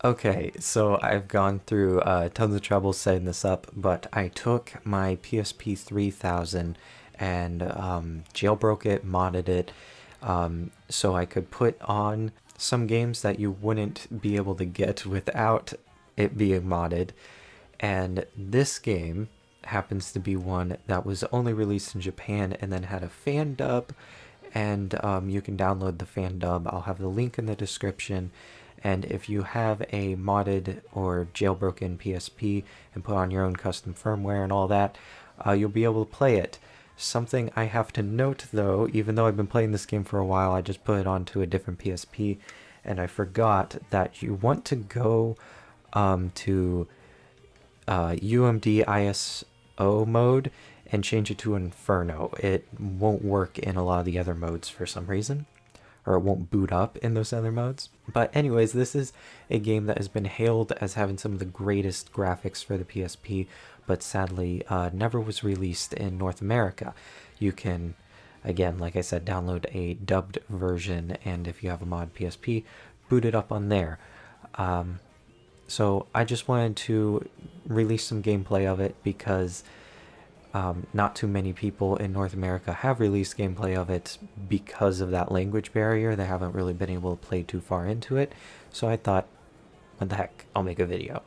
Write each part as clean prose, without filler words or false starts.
Okay, so I've gone through tons of trouble setting this up, but I took my PSP 3000 and jailbroke it, modded it, so I could put on some games that you wouldn't be able to get without it being modded. And this game happens to be one that was only released in Japan and then had a fan dub, and you can download the fan dub. I'll have the link in the description. And if you have a modded or jailbroken PSP and put on your own custom firmware and all that, you'll be able to play it. Something I have to note though, even though I've been playing this game for a while, I just put it onto a different PSP and I forgot that you want to go to UMD ISO mode and change it to Inferno. It won't work in a lot of the other modes for some reason, or it won't boot up in those other modes. But anyways, this is a game that has been hailed as having some of the greatest graphics for the PSP, but sadly never was released in North America. You can, again, like I said, download a dubbed version, and if you have a mod PSP, boot it up on there. So I just wanted to release some gameplay of it because not too many people in North America have released gameplay of it because of that language barrier. They haven't really been able to play too far into it. So I thought, what the heck, I'll make a video.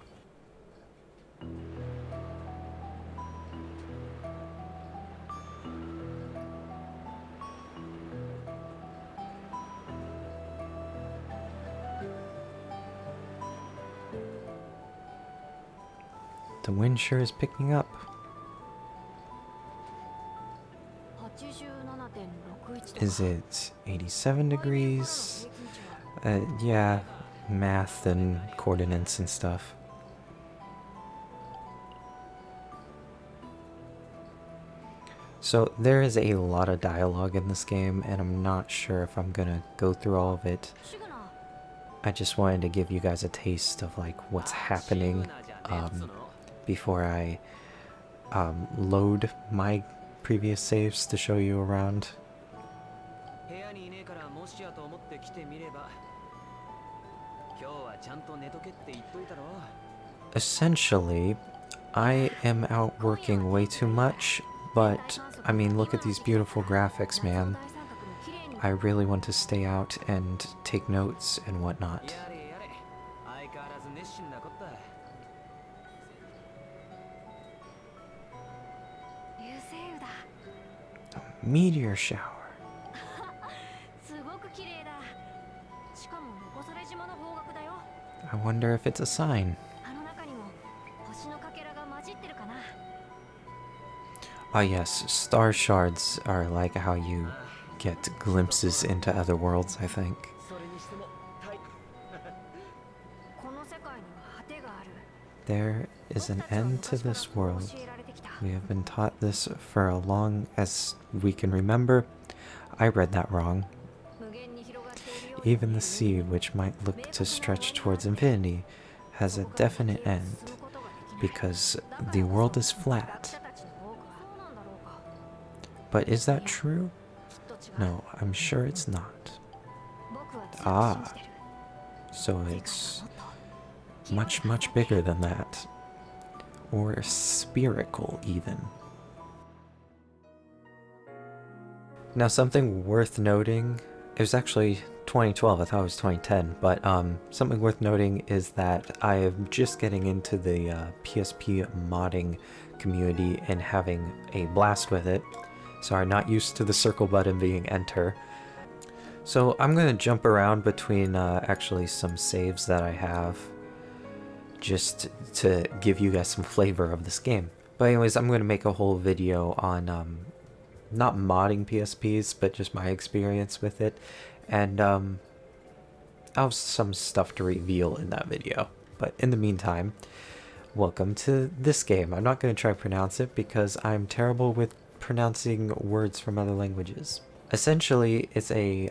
The wind sure is picking up. Is it 87 degrees? Yeah, math and coordinates and stuff. So there is a lot of dialogue in this game, and I'm not sure if I'm gonna go through all of it. I just wanted to give you guys a taste of like what's happening before I load my previous saves to show you around. Essentially, I am out working way too much, but I mean, look at these beautiful graphics, man. I really want to stay out and take notes and whatnot. Meteor shower. I wonder if it's a sign. Oh yes, star shards are like how you get glimpses into other worlds, I think. There is an end to this world. We have been taught this for as long as we can remember. I read that wrong. Even the sea, which might look to stretch towards infinity, has a definite end, because the world is flat. But is that true? No, I'm sure it's not. Ah, so it's much, much bigger than that. Or spherical, even. Now, something worth noting, it was actually 2012, I thought it was 2010, but something worth noting is that I am just getting into the PSP modding community and having a blast with it. So I'm not used to the circle button being enter. So I'm going to jump around between actually some saves that I have, just to give you guys some flavor of this game. But anyways, I'm going to make a whole video on not modding PSPs, but just my experience with it. And I'll have some stuff to reveal in that video. But in the meantime, welcome to this game. I'm not going to try to pronounce it because I'm terrible with pronouncing words from other languages. Essentially, it's a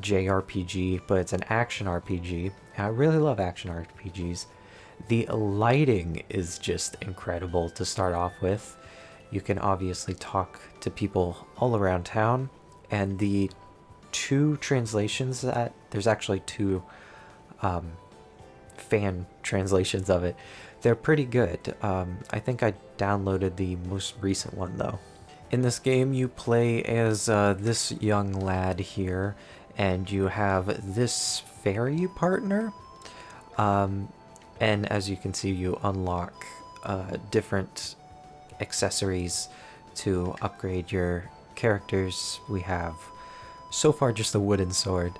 JRPG, but it's an action RPG. And I really love action RPGs. The lighting is just incredible to start off with. You can obviously talk to people all around town, and the two translations that there's actually two fan translations of it. They're pretty good. I think I downloaded the most recent one though. In this game, you play as this young lad here, and you have this fairy partner. And as you can see, you unlock different accessories to upgrade your characters. We have so far just a wooden sword,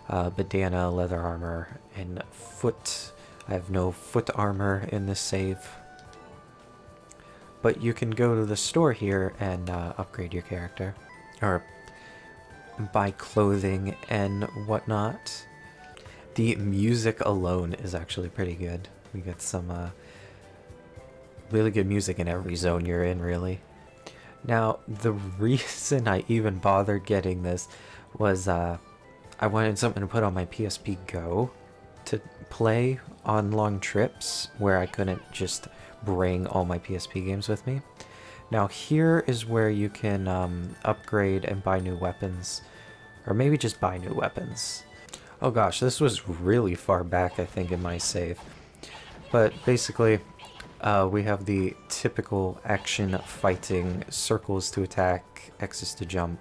bandana, leather armor, and foot. I have no foot armor in this save. But you can go to the store here and upgrade your character, or buy clothing and whatnot. The music alone is actually pretty good. We get some really good music in every zone you're in, really. Now, the reason I even bothered getting this was I wanted something to put on my PSP Go to play on long trips where I couldn't just bring all my PSP games with me. Now here is where you can upgrade and buy new weapons, or maybe just buy new weapons. Oh gosh, this was really far back I think in my save. But basically we have the typical action fighting: circles to attack, X's to jump,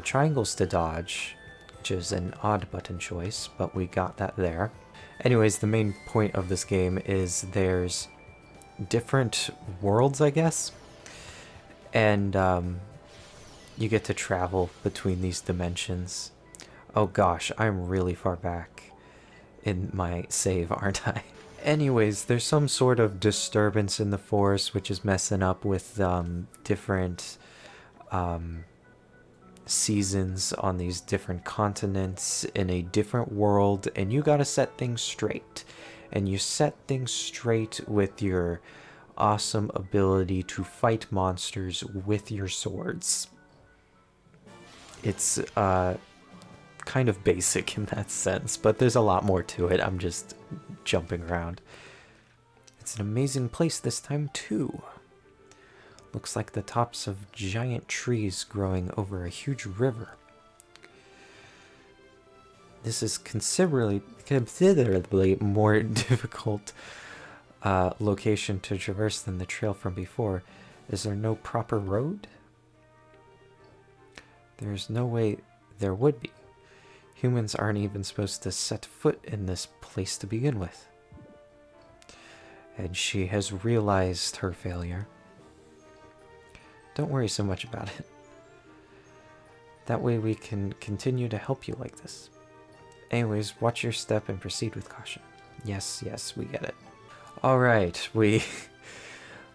triangles to dodge, which is an odd button choice, but we got that there. Anyways, the main point of this game is there's different worlds, I guess, and you get to travel between these dimensions. Oh gosh, I'm really far back in my save, aren't I? Anyways, there's some sort of disturbance in the forest which is messing up with different seasons on these different continents in a different world, and you gotta set things straight. And you set things straight with your awesome ability to fight monsters with your swords. It's kind of basic in that sense, but there's a lot more to it. I'm just jumping around. It's an amazing place this time too. Looks like the tops of giant trees growing over a huge river. This is considerably more difficult location to traverse than the trail from before. Is there no proper road? There's no way there would be. Humans aren't even supposed to set foot in this place to begin with. And she has realized her failure. Don't worry so much about it. That way we can continue to help you like this. Anyways, watch your step and proceed with caution. Yes, we get it. Alright, we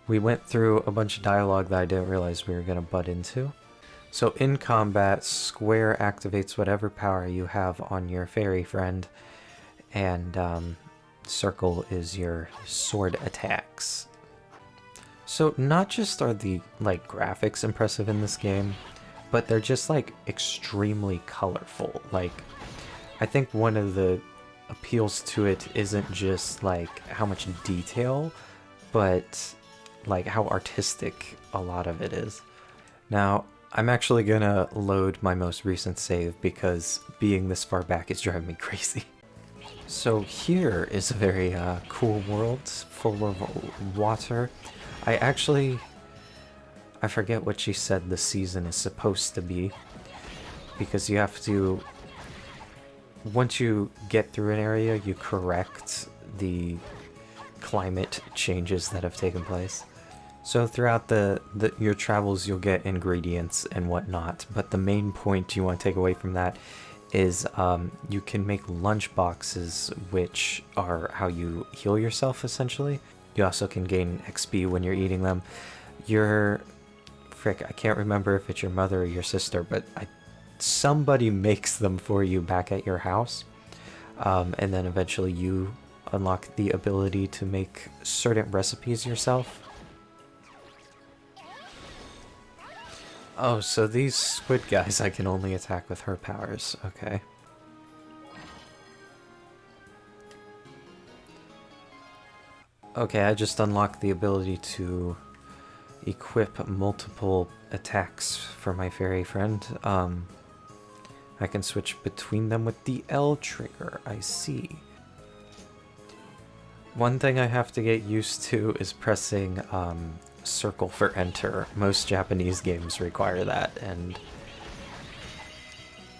went through a bunch of dialogue that I didn't realize we were going to butt into. So in combat, square activates whatever power you have on your fairy friend, and circle is your sword attacks. So not just are the graphics impressive in this game, but they're just extremely colorful. I think one of the appeals to it isn't just how much detail, but how artistic a lot of it is. Now, I'm actually gonna load my most recent save because being this far back is driving me crazy. So here is a very cool world full of water. I forget what she said the season is supposed to be, because you have to, once you get through an area, you correct the climate changes that have taken place. So throughout your travels, you'll get ingredients and whatnot, but the main point you want to take away from that is you can make lunch boxes, which are how you heal yourself, essentially. You also can gain XP when you're eating them. I can't remember if it's your mother or your sister, but somebody makes them for you back at your house. And then eventually you unlock the ability to make certain recipes yourself. Oh, so these squid guys I can only attack with her powers. Okay. Okay, I just unlocked the ability to equip multiple attacks for my fairy friend. I can switch between them with the L trigger, I see. One thing I have to get used to is pressing circle for enter. Most Japanese games require that, and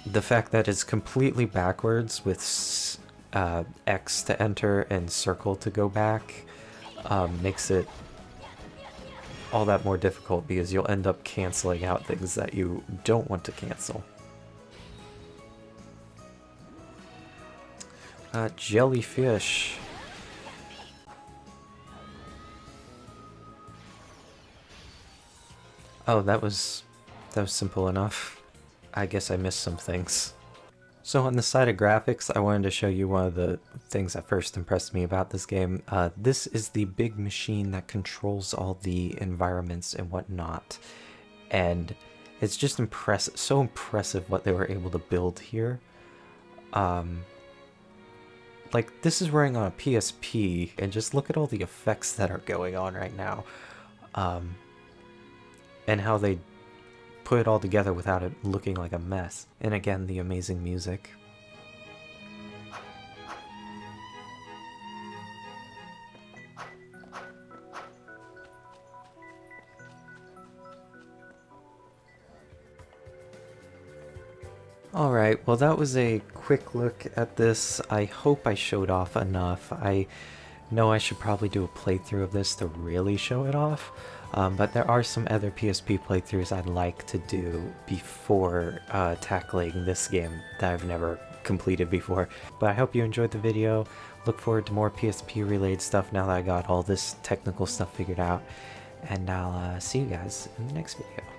the fact that it's completely backwards with X to enter and circle to go back makes it all that more difficult because you'll end up canceling out things that you don't want to cancel. Jellyfish. Oh, that was simple enough. I guess I missed some things. So on the side of graphics, I wanted to show you one of the things that first impressed me about this game. This is the big machine that controls all the environments and whatnot. And it's just impressive, so impressive what they were able to build here. Like, this is running on a PSP, and just look at all the effects that are going on right now. And how they put it all together without it looking like a mess. And again, the amazing music. Alright, well that was a quick look at this. I hope I showed off enough. I know I should probably do a playthrough of this to really show it off, but there are some other PSP playthroughs I'd like to do before tackling this game that I've never completed before. But I hope you enjoyed the video. Look forward to more PSP related stuff now that I got all this technical stuff figured out, and I'll see you guys in the next video.